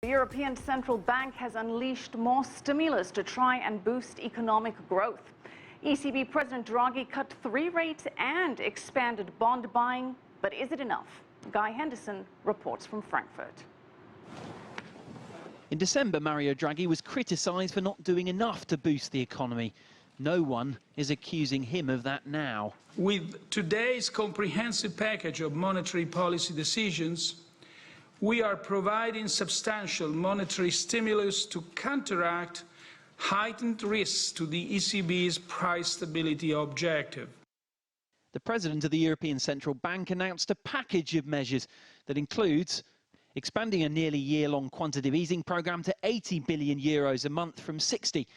The European Central Bank has unleashed more stimulus to try and boost economic growth. ECB President Draghi cut 3 rates and expanded bond buying, but is it enough? Guy Henderson reports from Frankfurt. In December, Mario Draghi was criticised for not doing enough to boost the economy. No one is accusing him of that now. With today's comprehensive package of monetary policy decisions, we are providing substantial monetary stimulus to counteract heightened risks to the ECB's price stability objective. The president of the European Central Bank announced a package of measures that includes expanding a nearly year-long quantitative easing programme to 80 billion euros a month from 60,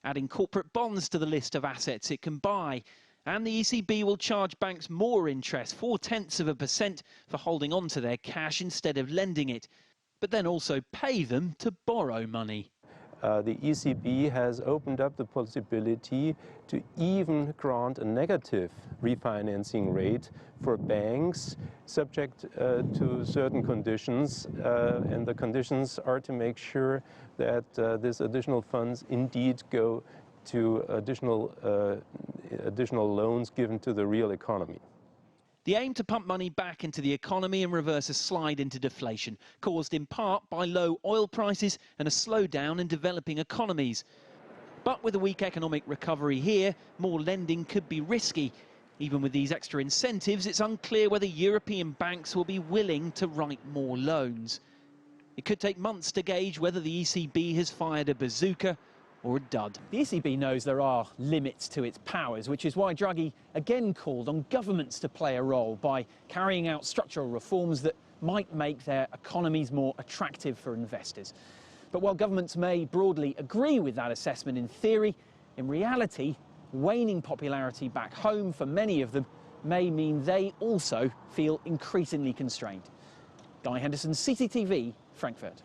adding corporate bonds to the list of assets it can buy. And the ECB will charge banks more interest, 0.4%, for holding on to their cash instead of lending it, but then also pay them to borrow money. The ECB has opened up the possibility to even grant a negative refinancing rate for banks subject to certain conditions, and the conditions are to make sure that these additional funds indeed go to additional loans given to the real economy. The aim to pump money back into the economy and reverse a slide into deflation, caused in part by low oil prices and a slowdown in developing economies. But with a weak economic recovery here, more lending could be risky. Even with these extra incentives, it's unclear whether European banks will be willing to write more loans. It could take months to gauge whether the ECB has fired a bazooka or a dud. The ECB knows there are limits to its powers, which is why Draghi again called on governments to play a role by carrying out structural reforms that might make their economies more attractive for investors. But while governments may broadly agree with that assessment in theory, in reality, waning popularity back home for many of them may mean they also feel increasingly constrained. Guy Henderson, CCTV, Frankfurt.